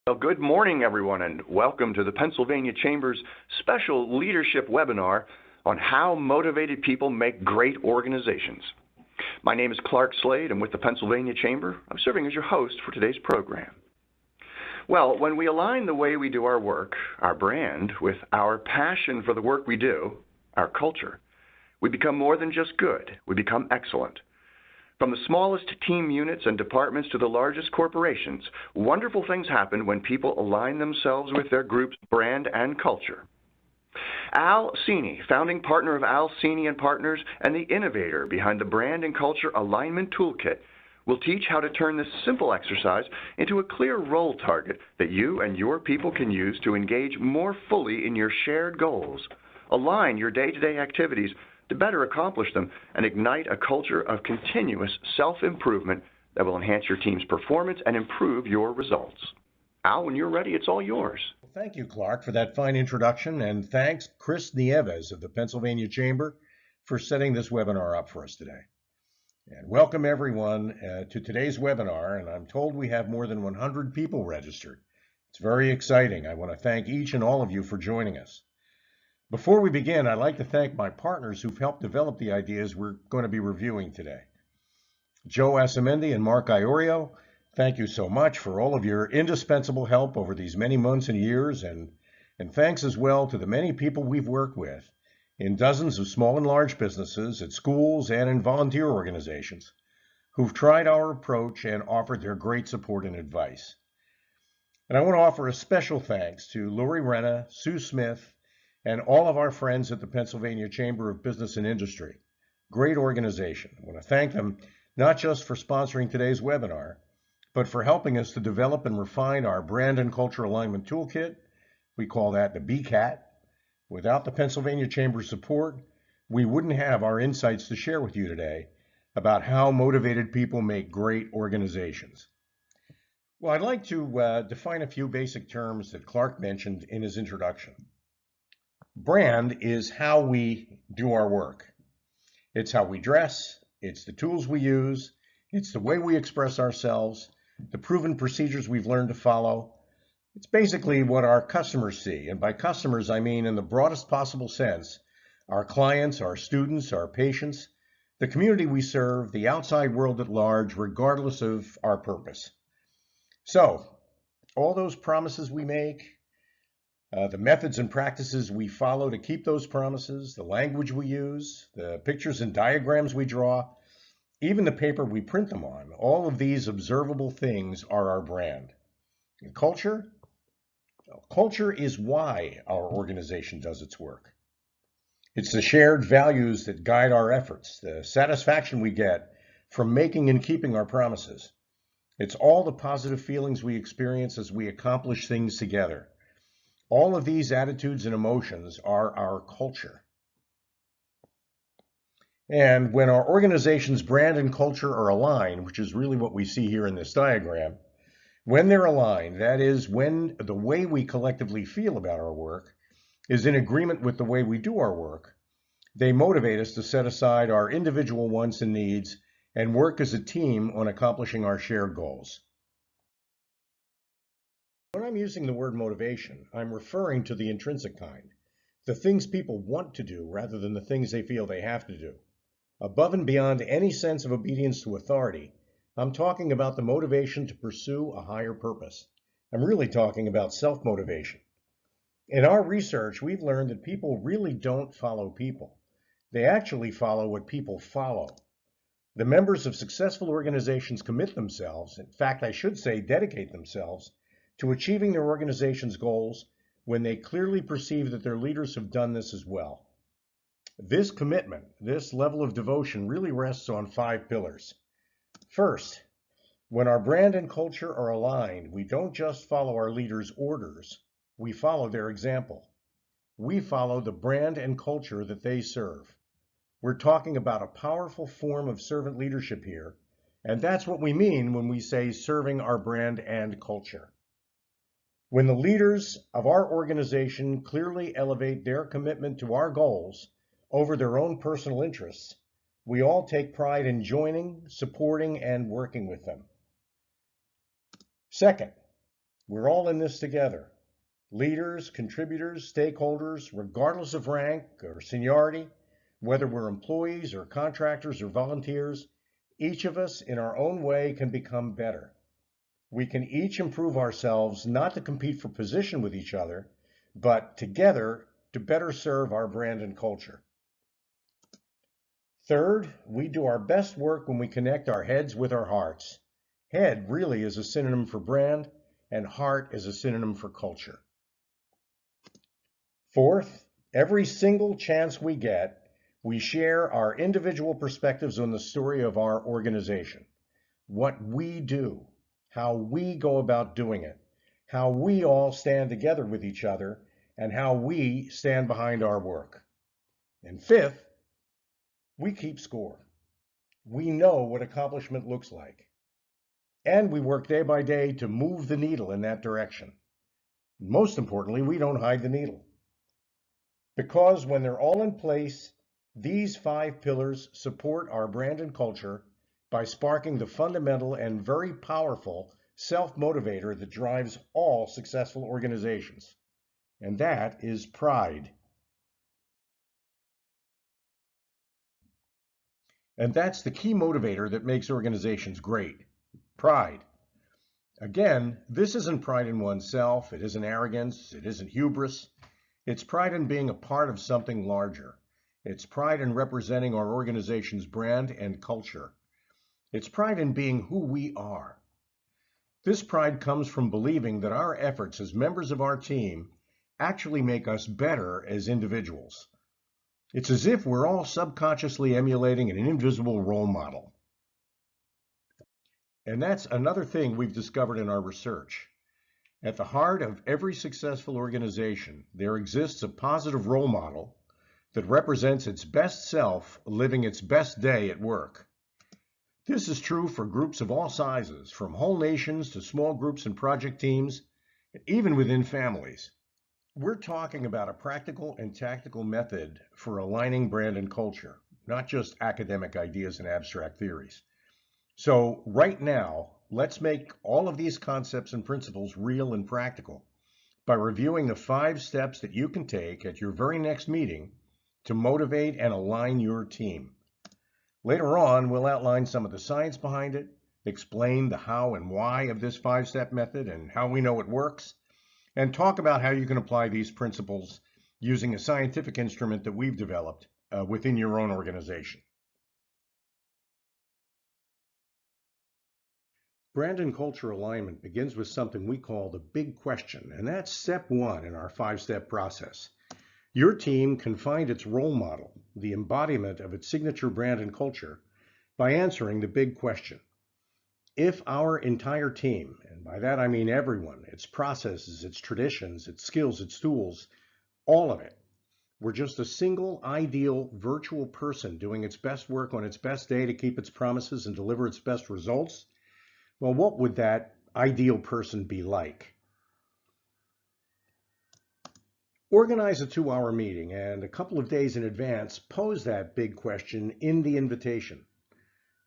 Well, good morning, everyone, and welcome to the Pennsylvania Chamber's special leadership webinar on how motivated people make great organizations. My name is Clark Slade, and with the Pennsylvania Chamber, I'm serving as your host for today's program. Well, when we align the way we do our work, our brand, with our passion for the work we do, our culture, we become more than just good, we become excellent. From the smallest team units and departments to the largest corporations, wonderful things happen when people align themselves with their group's brand and culture. Al Sini, founding partner of Al Sini and Partners and the innovator behind the Brand and Culture Alignment Toolkit, will teach how to turn this simple exercise into a clear role target that you and your people can use to engage more fully in your shared goals, align your day-to-day activities to better accomplish them, and ignite a culture of continuous self-improvement that will enhance your team's performance and improve your results. Al, when you're ready, it's all yours. Well, thank you, Clark, for that fine introduction, and thanks, Chris Nieves of the Pennsylvania Chamber, for setting this webinar up for us today. And welcome, everyone, to today's webinar, and I'm told we have more than 100 people registered. It's very exciting. I want to thank each and all of you for joining us. Before we begin, I'd like to thank my partners who've helped develop the ideas we're going to be reviewing today. Joe Asamendi and Mark Iorio, thank you so much for all of your indispensable help over these many months and years, and thanks as well to the many people we've worked with in dozens of small and large businesses, at schools, and in volunteer organizations who've tried our approach and offered their great support and advice. And I want to offer a special thanks to Lori Renna, Sue Smith, and all of our friends at the Pennsylvania Chamber of Business and Industry. Great organization. I want to thank them not just for sponsoring today's webinar, but for helping us to develop and refine our Brand and Culture Alignment Toolkit. We call that the BCAT. Without the Pennsylvania Chamber's support, we wouldn't have our insights to share with you today about how motivated people make great organizations. Well, I'd like to define a few basic terms that Clark mentioned in his introduction. Brand is how we do our work. It's how we dress, it's the tools we use, it's the way we express ourselves, the proven procedures we've learned to follow. It's basically what our customers see, and by customers I mean in the broadest possible sense, our clients, our students, our patients, the community we serve, the outside world at large, regardless of our purpose. So, all those promises we make, the methods and practices we follow to keep those promises, the language we use, the pictures and diagrams we draw, even the paper we print them on, all of these observable things are our brand. And culture? Well, culture is why our organization does its work. It's the shared values that guide our efforts, the satisfaction we get from making and keeping our promises. It's all the positive feelings we experience as we accomplish things together. All of these attitudes and emotions are our culture. And when our organization's brand and culture are aligned, which is really what we see here in this diagram, when they're aligned, that is, when the way we collectively feel about our work is in agreement with the way we do our work, they motivate us to set aside our individual wants and needs and work as a team on accomplishing our shared goals. When I'm using the word motivation, I'm referring to the intrinsic kind, the things people want to do rather than the things they feel they have to do. Above and beyond any sense of obedience to authority, I'm talking about the motivation to pursue a higher purpose. I'm really talking about self-motivation. In our research, we've learned that people really don't follow people. They actually follow what people follow. The members of successful organizations commit themselves, in fact, I should say dedicate themselves, to achieving their organization's goals when they clearly perceive that their leaders have done this as well. This commitment, this level of devotion really rests on 5 pillars. First, when our brand and culture are aligned, we don't just follow our leaders' orders, we follow their example. We follow the brand and culture that they serve. We're talking about a powerful form of servant leadership here, and that's what we mean when we say serving our brand and culture. When the leaders of our organization clearly elevate their commitment to our goals over their own personal interests, we all take pride in joining, supporting, and working with them. Second, We're all in this together. Leaders, contributors, stakeholders, regardless of rank or seniority, whether we're employees or contractors or volunteers, each of us in our own way can become better. We can each improve ourselves not to compete for position with each other, but together to better serve our brand and culture. Third, we do our best work when we connect our heads with our hearts. Head really is a synonym for brand, and heart is a synonym for culture. Fourth, every single chance we get, we share our individual perspectives on the story of our organization, what we do, how we go about doing it, how we all stand together with each other, and how we stand behind our work. And fifth, we keep score. We know what accomplishment looks like. And we work day by day to move the needle in that direction. Most importantly, we don't hide the needle. Because when they're all in place, these 5 pillars support our brand and culture by sparking the fundamental and very powerful self-motivator that drives all successful organizations. And that is pride. And that's the key motivator that makes organizations great. Pride. Again, this isn't pride in oneself, it isn't arrogance, it isn't hubris. It's pride in being a part of something larger. It's pride in representing our organization's brand and culture. It's pride in being who we are. This pride comes from believing that our efforts as members of our team actually make us better as individuals. It's as if we're all subconsciously emulating an invisible role model. And that's another thing we've discovered in our research. At the heart of every successful organization, there exists a positive role model that represents its best self living its best day at work. This is true for groups of all sizes, from whole nations to small groups and project teams, and even within families. We're talking about a practical and tactical method for aligning brand and culture, not just academic ideas and abstract theories. So right now, let's make all of these concepts and principles real and practical by reviewing the 5 steps that you can take at your very next meeting to motivate and align your team. Later on, we'll outline some of the science behind it, explain the how and why of this 5-step method and how we know it works, and talk about how you can apply these principles using a scientific instrument that we've developed within your own organization. Brand and culture alignment begins with something we call the big question, and that's step 1 in our 5-step process. Your team can find its role model, the embodiment of its signature brand and culture, by answering the big question. If our entire team, and by that I mean everyone, its processes, its traditions, its skills, its tools, all of it, were just a single ideal virtual person doing its best work on its best day to keep its promises and deliver its best results, well, what would that ideal person be like? Organize a 2-hour meeting and a couple of days in advance, pose that big question in the invitation.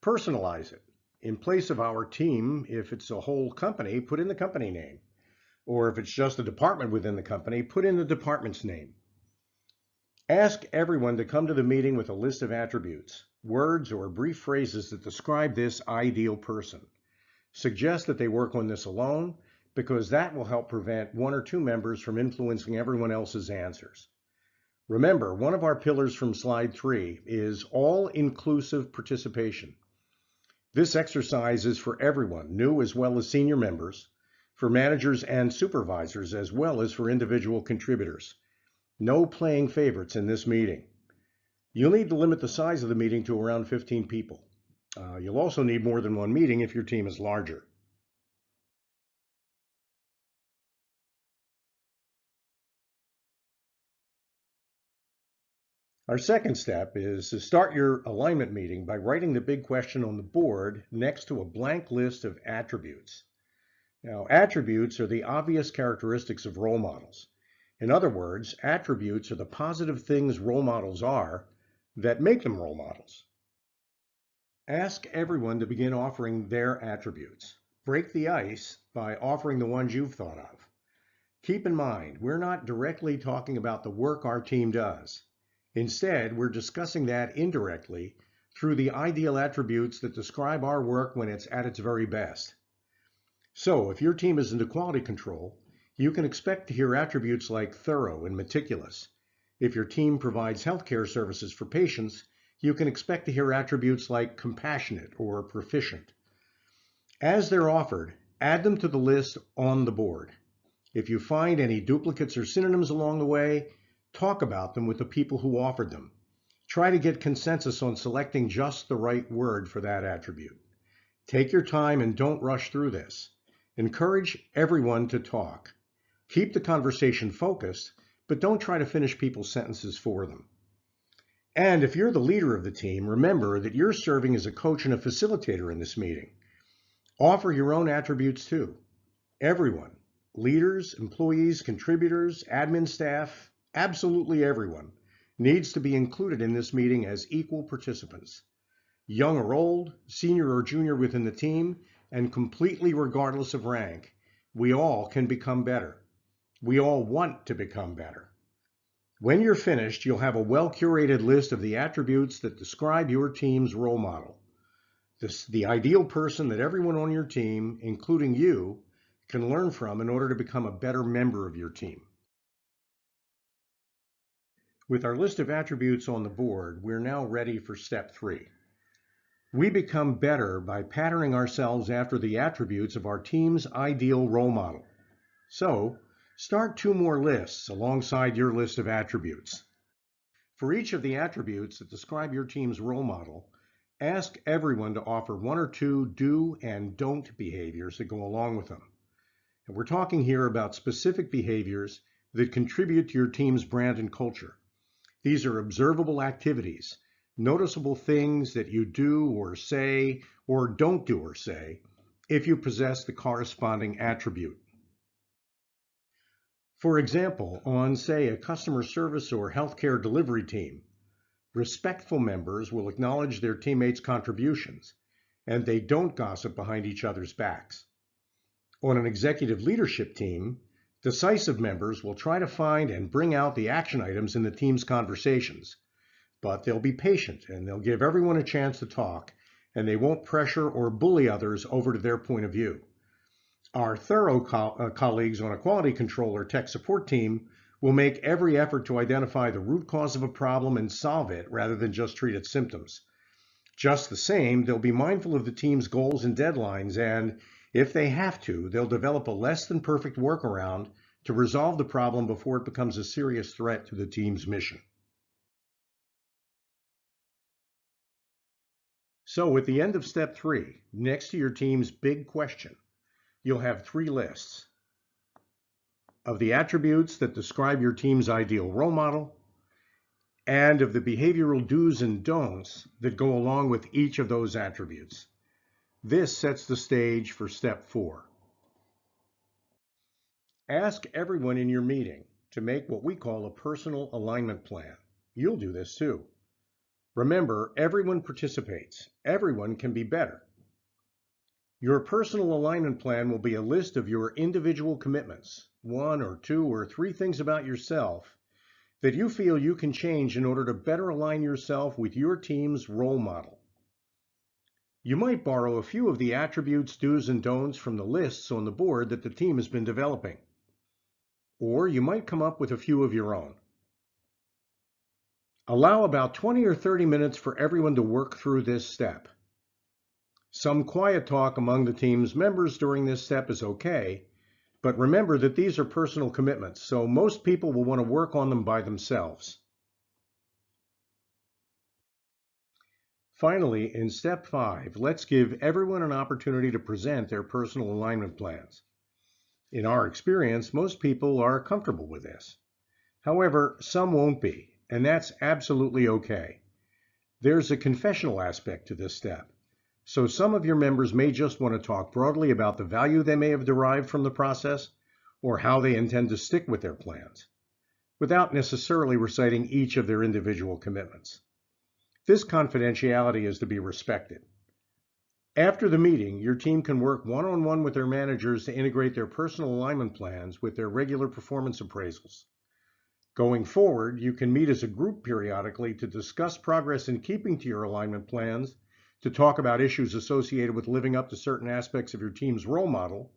Personalize it. In place of our team, if it's a whole company, put in the company name. Or if it's just a department within the company, put in the department's name. Ask everyone to come to the meeting with a list of attributes, words or brief phrases that describe this ideal person. Suggest that they work on this alone, because that will help prevent 1 or 2 members from influencing everyone else's answers. Remember, one of our pillars from slide 3 is all-inclusive participation. This exercise is for everyone, new as well as senior members, for managers and supervisors, as well as for individual contributors. No playing favorites in this meeting. You'll need to limit the size of the meeting to around 15 people. You'll also need more than 1 meeting if your team is larger. Our second step is to start your alignment meeting by writing the big question on the board next to a blank list of attributes. Now, attributes are the obvious characteristics of role models. In other words, attributes are the positive things role models are that make them role models. Ask everyone to begin offering their attributes. Break the ice by offering the ones you've thought of. Keep in mind, we're not directly talking about the work our team does. Instead, we're discussing that indirectly through the ideal attributes that describe our work when it's at its very best. So, if your team is into quality control, you can expect to hear attributes like thorough and meticulous. If your team provides healthcare services for patients, you can expect to hear attributes like compassionate or proficient. As they're offered, add them to the list on the board. If you find any duplicates or synonyms along the way, talk about them with the people who offered them. Try to get consensus on selecting just the right word for that attribute. Take your time and don't rush through this. Encourage everyone to talk. Keep the conversation focused, but don't try to finish people's sentences for them. And if you're the leader of the team, remember that you're serving as a coach and a facilitator in this meeting. Offer your own attributes too. Everyone, leaders, employees, contributors, admin staff, absolutely everyone, needs to be included in this meeting as equal participants. Young or old, senior or junior within the team, and completely regardless of rank, we all can become better. We all want to become better. When you're finished, you'll have a well-curated list of the attributes that describe your team's role model. The ideal person that everyone on your team, including you, can learn from in order to become a better member of your team. With our list of attributes on the board, we're now ready for step 3. We become better by patterning ourselves after the attributes of our team's ideal role model. So, start 2 more lists alongside your list of attributes. For each of the attributes that describe your team's role model, ask everyone to offer 1 or 2 do and don't behaviors that go along with them. And we're talking here about specific behaviors that contribute to your team's brand and culture. These are observable activities, noticeable things that you do or say or don't do or say if you possess the corresponding attribute. For example, on, say, a customer service or healthcare delivery team, respectful members will acknowledge their teammates' contributions, and they don't gossip behind each other's backs. On an executive leadership team, decisive members will try to find and bring out the action items in the team's conversations, but they'll be patient and they'll give everyone a chance to talk, and they won't pressure or bully others over to their point of view. Our thorough colleagues on a quality control or tech support team will make every effort to identify the root cause of a problem and solve it rather than just treat its symptoms. Just the same, they'll be mindful of the team's goals and deadlines, and if they have to, they'll develop a less than perfect workaround to resolve the problem before it becomes a serious threat to the team's mission. So at the end of step 3, next to your team's big question, you'll have 3 lists of the attributes that describe your team's ideal role model and of the behavioral do's and don'ts that go along with each of those attributes. This sets the stage for step 4. Ask everyone in your meeting to make what we call a personal alignment plan. You'll do this too. Remember, everyone participates. Everyone can be better. Your personal alignment plan will be a list of your individual commitments, 1 or 2 or 3 things about yourself that you feel you can change in order to better align yourself with your team's role model. You might borrow a few of the attributes, do's, and don'ts from the lists on the board that the team has been developing. Or you might come up with a few of your own. Allow about 20 or 30 minutes for everyone to work through this step. Some quiet talk among the team's members during this step is okay, but remember that these are personal commitments, so most people will want to work on them by themselves. Finally, in step 5, let's give everyone an opportunity to present their personal alignment plans. In our experience, most people are comfortable with this. However, some won't be, and that's absolutely okay. There's a confessional aspect to this step, so some of your members may just want to talk broadly about the value they may have derived from the process or how they intend to stick with their plans, without necessarily reciting each of their individual commitments. This confidentiality is to be respected. After the meeting, your team can work one-on-one with their managers to integrate their personal alignment plans with their regular performance appraisals. Going forward, you can meet as a group periodically to discuss progress in keeping to your alignment plans, to talk about issues associated with living up to certain aspects of your team's role model,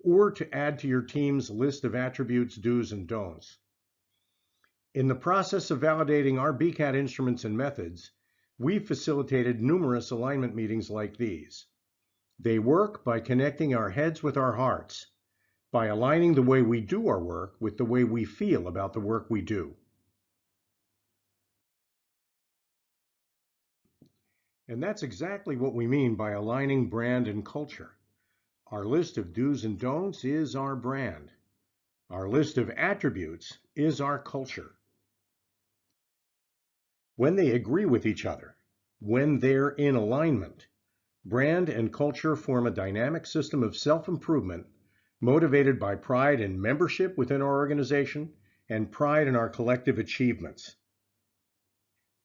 or to add to your team's list of attributes, do's, and don'ts. In the process of validating our BCAT instruments and methods, we've facilitated numerous alignment meetings like these. They work by connecting our heads with our hearts, by aligning the way we do our work with the way we feel about the work we do. And that's exactly what we mean by aligning brand and culture. Our list of do's and don'ts is our brand. Our list of attributes is our culture. When they agree with each other, when they're in alignment, brand and culture form a dynamic system of self-improvement motivated by pride in membership within our organization and pride in our collective achievements.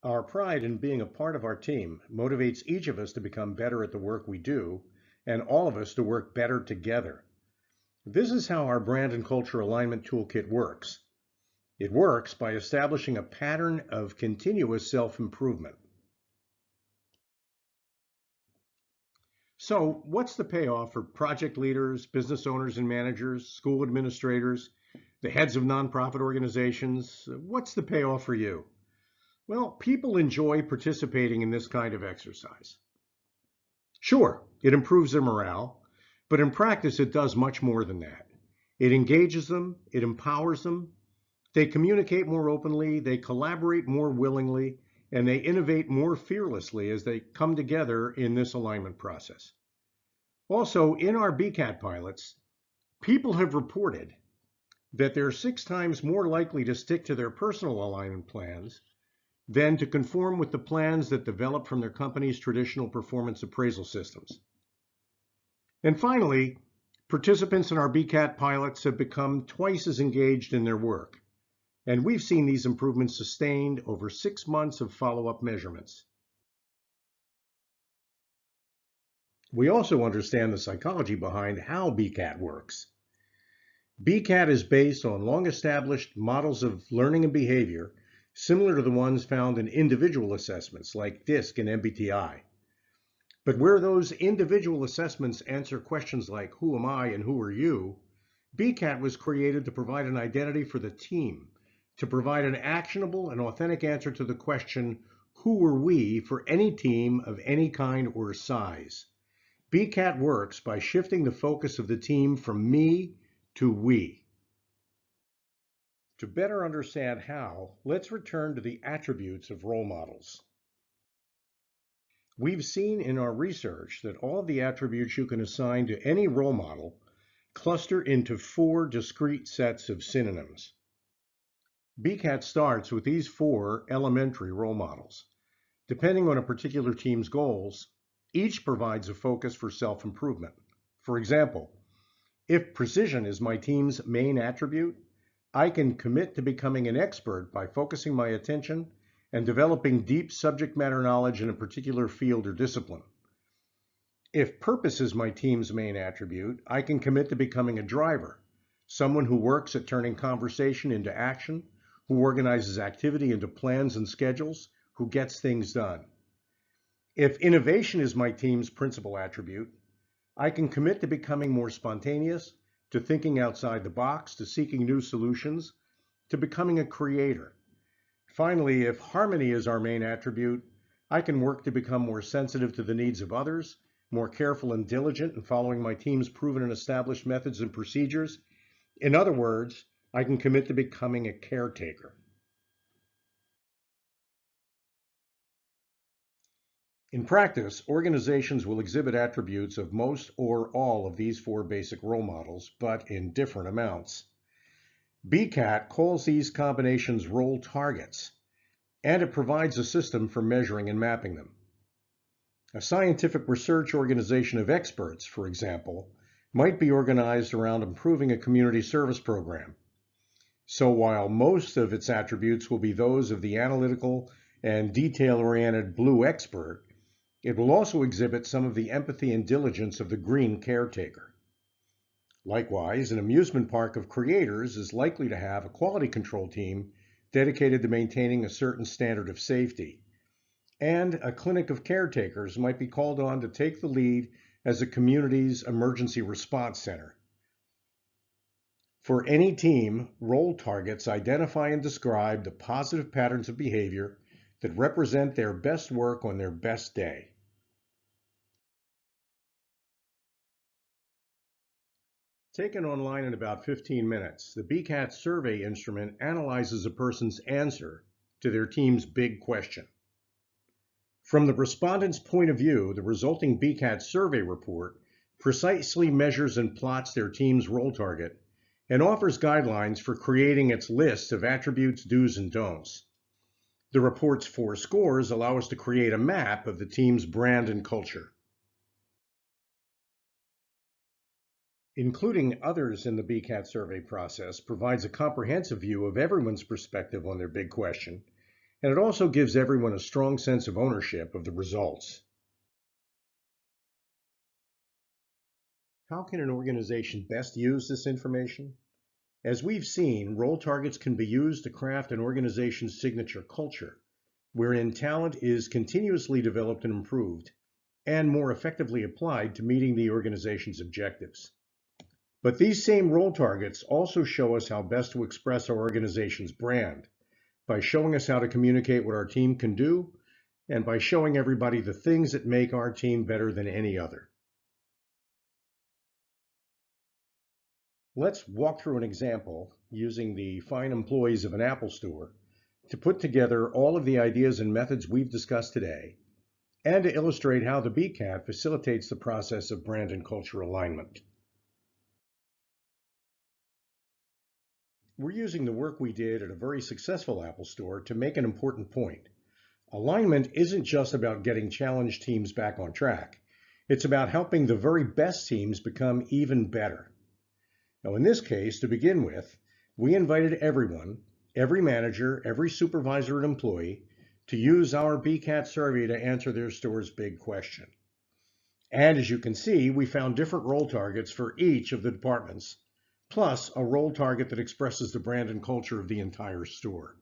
Our pride in being a part of our team motivates each of us to become better at the work we do, and all of us to work better together. This is how our brand and culture alignment toolkit works. It works by establishing a pattern of continuous self-improvement. So, what's the payoff for project leaders, business owners and managers, school administrators, the heads of nonprofit organizations? What's the payoff for you? Well, people enjoy participating in this kind of exercise. Sure, it improves their morale, but in practice it does much more than that. It engages them, it empowers them, they communicate more openly, they collaborate more willingly, and they innovate more fearlessly as they come together in this alignment process. Also, in our BCAT pilots, people have reported that they're 6 times more likely to stick to their personal alignment plans than to conform with the plans that develop from their company's traditional performance appraisal systems. And finally, participants in our BCAT pilots have become twice as engaged in their work. And we've seen these improvements sustained over 6 months of follow-up measurements. We also understand the psychology behind how BCAT works. BCAT is based on long-established models of learning and behavior similar to the ones found in individual assessments like DISC and MBTI. But where those individual assessments answer questions like who am I and who are you, BCAT was created to provide an identity for the team, to provide an actionable and authentic answer to the question, who are we, for any team of any kind or size. BCAT works by shifting the focus of the team from me to we. To better understand how, let's return to the attributes of role models. We've seen in our research that all of the attributes you can assign to any role model cluster into 4 discrete sets of synonyms. BCAT starts with these 4 elementary role models. Depending on a particular team's goals, each provides a focus for self-improvement. For example, if precision is my team's main attribute, I can commit to becoming an expert by focusing my attention and developing deep subject matter knowledge in a particular field or discipline. If purpose is my team's main attribute, I can commit to becoming a driver, someone who works at turning conversation into action, who organizes activity into plans and schedules, who gets things done. If innovation is my team's principal attribute, I can commit to becoming more spontaneous, to thinking outside the box, to seeking new solutions, to becoming a creator. Finally, if harmony is our main attribute, I can work to become more sensitive to the needs of others, more careful and diligent in following my team's proven and established methods and procedures. In other words, I can commit to becoming a caretaker. In practice, organizations will exhibit attributes of most or all of these 4 basic role models, but in different amounts. BCAT calls these combinations role targets, and it provides a system for measuring and mapping them. A scientific research organization of experts, for example, might be organized around improving a community service program. So while most of its attributes will be those of the analytical and detail-oriented blue expert, It will also exhibit some of the empathy and diligence of the green caretaker. Likewise, an amusement park of creators is likely to have a quality control team dedicated to maintaining a certain standard of safety. And a clinic of caretakers might be called on to take the lead as a community's emergency response center. For any team, role targets identify and describe the positive patterns of behavior that represent their best work on their best day. Taken online in about 15 minutes, the BCAT survey instrument analyzes a person's answer to their team's big question. From the respondent's point of view, the resulting BCAT survey report precisely measures and plots their team's role target and offers guidelines for creating its list of attributes, do's, and don'ts. The report's 4 scores allow us to create a map of the team's brand and culture. Including others in the BCAT survey process provides a comprehensive view of everyone's perspective on their big question, and it also gives everyone a strong sense of ownership of the results. How can an organization best use this information? As we've seen, role targets can be used to craft an organization's signature culture, wherein talent is continuously developed and improved, and more effectively applied to meeting the organization's objectives. But these same role targets also show us how best to express our organization's brand, by showing us how to communicate what our team can do, and by showing everybody the things that make our team better than any other. Let's walk through an example using the fine employees of an Apple store to put together all of the ideas and methods we've discussed today, and to illustrate how the BCAT facilitates the process of brand and culture alignment. We're using the work we did at a very successful Apple store to make an important point. Alignment isn't just about getting challenged teams back on track. It's about helping the very best teams become even better. Now, in this case, to begin with, we invited everyone, every manager, every supervisor and employee, to use our BCAT survey to answer their store's big question. And as you can see, we found different role targets for each of the departments, plus a role target that expresses the brand and culture of the entire store.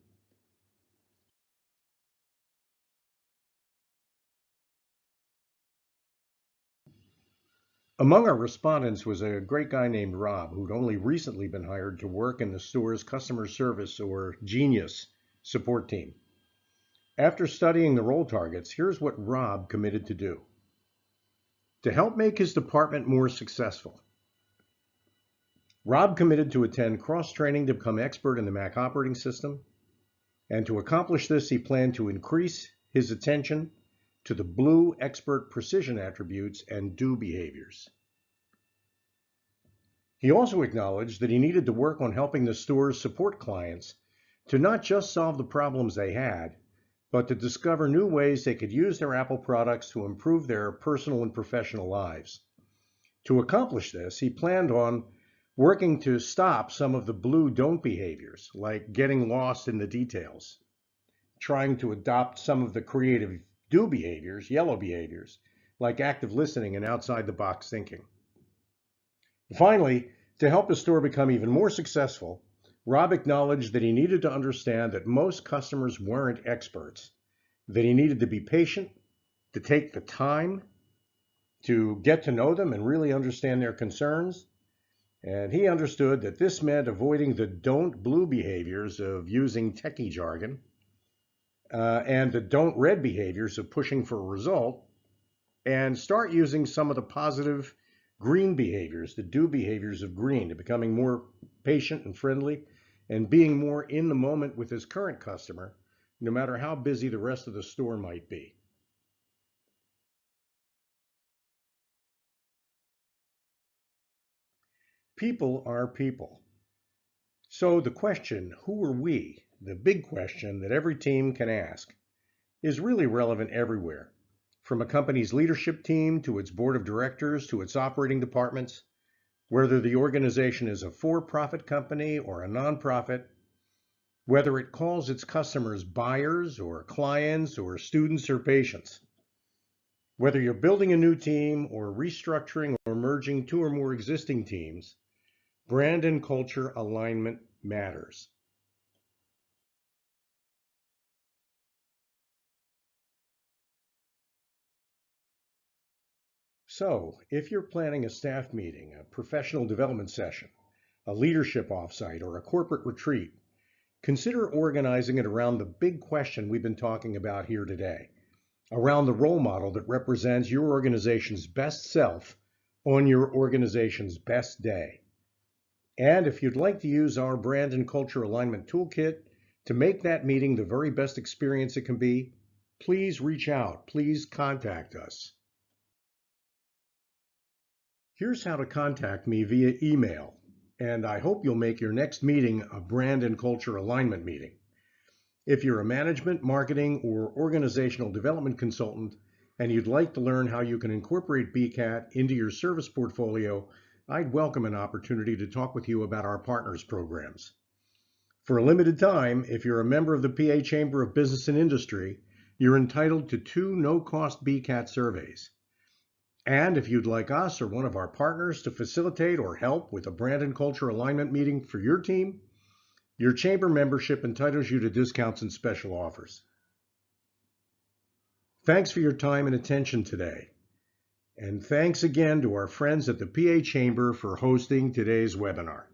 Among our respondents was a great guy named Rob, who'd only recently been hired to work in the store's customer service or Genius support team. After studying the role targets, here's what Rob committed to do. To help make his department more successful, Rob committed to attend cross-training to become expert in the Mac operating system, and to accomplish this, he planned to increase his attention to the Blue expert precision attributes and do behaviors. He also acknowledged that he needed to work on helping the store's support clients to not just solve the problems they had, but to discover new ways they could use their Apple products to improve their personal and professional lives. To accomplish this, he planned on working to stop some of the Blue don't behaviors, like getting lost in the details, trying to adopt some of the creative do behaviors, yellow behaviors, like active listening and outside the box thinking. Finally, to help the store become even more successful, Rob acknowledged that he needed to understand that most customers weren't experts, that he needed to be patient, to take the time to get to know them and really understand their concerns. And he understood that this meant avoiding the don't blue behaviors of using techie jargon and the don't red behaviors of pushing for a result, and start using some of the positive green behaviors, the do behaviors of green, to becoming more patient and friendly and being more in the moment with his current customer, no matter how busy the rest of the store might be. People are people. So the question, who are we, the big question that every team can ask, is really relevant everywhere, from a company's leadership team to its board of directors to its operating departments, whether the organization is a for-profit company or a nonprofit, whether it calls its customers buyers or clients or students or patients. Whether you're building a new team or restructuring or merging two or more existing teams, brand and culture alignment matters. So, if you're planning a staff meeting, a professional development session, a leadership offsite, or a corporate retreat, consider organizing it around the big question we've been talking about here today, around the role model that represents your organization's best self on your organization's best day. And if you'd like to use our brand and culture alignment toolkit to make that meeting the very best experience it can be, please reach out. Please contact us. Here's how to contact me via email, and I hope you'll make your next meeting a brand and culture alignment meeting. If you're a management, marketing, or organizational development consultant and you'd like to learn how you can incorporate BCAT into your service portfolio, I'd welcome an opportunity to talk with you about our partners programs. For a limited time, if you're a member of the PA Chamber of Business and Industry, you're entitled to 2 no-cost BCAT surveys. And if you'd like us or one of our partners to facilitate or help with a brand and culture alignment meeting for your team, your chamber membership entitles you to discounts and special offers. Thanks for your time and attention today. And thanks again to our friends at the PA Chamber for hosting today's webinar.